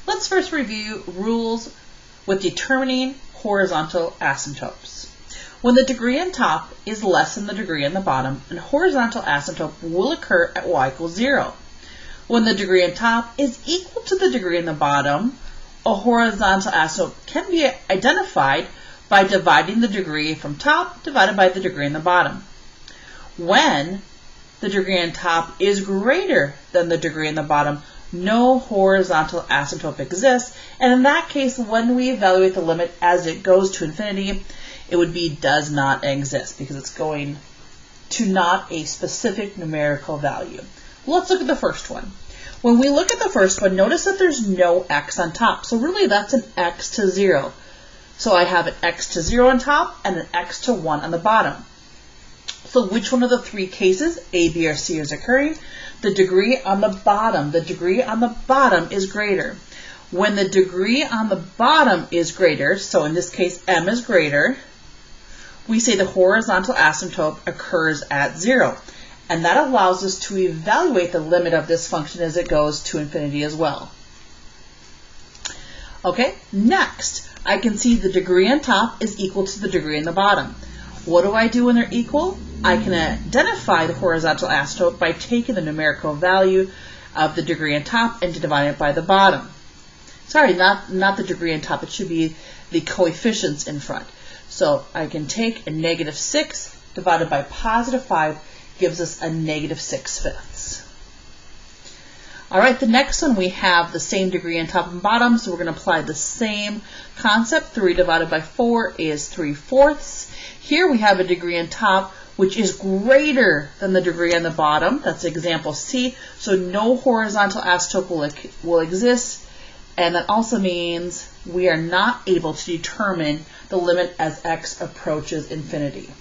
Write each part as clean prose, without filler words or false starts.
Let's first review rules with determining horizontal asymptotes. When the degree on top is less than the degree on the bottom, a horizontal asymptote will occur at y equals 0. When the degree on top is equal to the degree on the bottom, a horizontal asymptote can be identified by dividing the degree from top divided by the degree on the bottom. When the degree on top is greater than the degree on the bottom, no horizontal asymptote exists, and in that case, when we evaluate the limit as it goes to infinity, it would be does not exist because it's going to not a specific numerical value. Let's look at the first one. When we look at the first one, notice that there's no x on top. So really that's an x to 0. So I have an x to 0 on top and an x to 1 on the bottom. So which one of the three cases, A, B, or C, is occurring? The degree on the bottom. The degree on the bottom is greater. When the degree on the bottom is greater, so in this case m is greater, we say the horizontal asymptote occurs at 0. And that allows us to evaluate the limit of this function as it goes to infinity as well. Okay, next, I can see the degree on top is equal to the degree on the bottom. What do I do when they're equal? I can identify the horizontal asymptote by taking the numerical value of the degree on top and dividing it by the bottom. Sorry, not the degree on top. It should be the coefficients in front. So I can take a -6 divided by +5 gives us a -6/5. All right, the next one we have the same degree on top and bottom, so we're going to apply the same concept. 3 divided by 4 is 3/4. Here we have a degree on top which is greater than the degree on the bottom. That's example C, so no horizontal asymptote will exist, and that also means we are not able to determine the limit as x approaches infinity.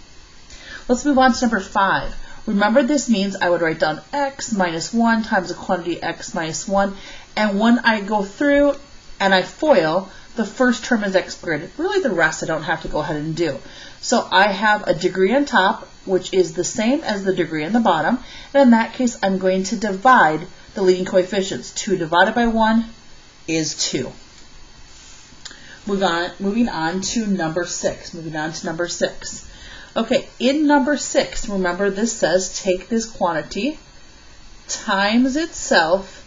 Let's move on to number 5. Remember, this means I would write down x minus 1 times the quantity x minus 1, and when I go through and I FOIL, the first term is x squared. Really, the rest I don't have to go ahead and do. So I have a degree on top, which is the same as the degree on the bottom, and in that case, I'm going to divide the leading coefficients. 2 divided by 1 is 2. Moving on to number 6. Okay, in number 6, remember this says take this quantity times itself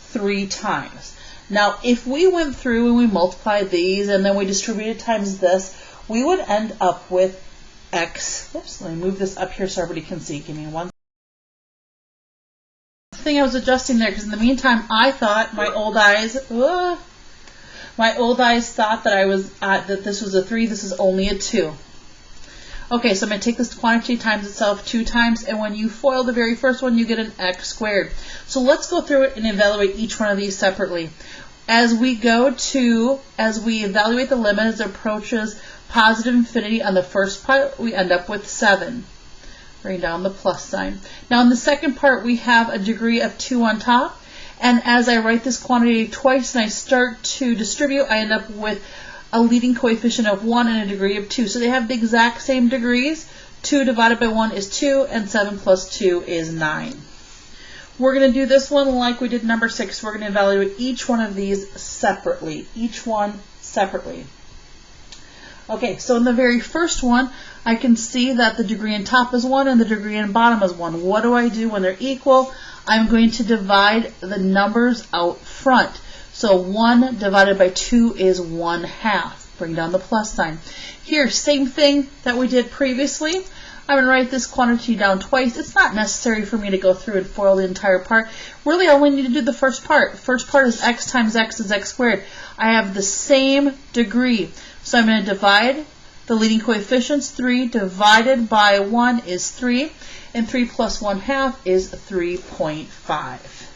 3 times. Now, if we went through and we multiplied these and then we distributed times this, we would end up with x. Oops, let me move this up here so everybody can see. Give me one. Thing I was adjusting there because in the meantime I thought my old eyes thought that that this was a 3. This is only a 2. Okay, so I'm going to take this quantity times itself 2 times, and when you FOIL the very first one, you get an x squared. So let's go through it and evaluate each one of these separately. As we evaluate the limit as it approaches positive infinity on the first part, we end up with 7. Bring down the plus sign. Now in the second part, we have a degree of 2 on top, and as I write this quantity twice and I start to distribute, I end up with a leading coefficient of 1 and a degree of 2. So they have the exact same degrees. 2 divided by 1 is 2, and 7 plus 2 is 9. We're going to do this one like we did number 6. We're going to evaluate each one of these separately. Okay, so in the very first one, I can see that the degree on top is 1 and the degree on bottom is 1. What do I do when they're equal? I'm going to divide the numbers out front. So 1 divided by 2 is 1/2. Bring down the plus sign. Here, same thing that we did previously. I'm going to write this quantity down twice. It's not necessary for me to go through and FOIL the entire part. Really, I only need to do the first part. The first part is x times x is x squared. I have the same degree. So I'm going to divide the leading coefficients. 3 divided by 1 is 3, and 3 plus 1/2 is 3.5.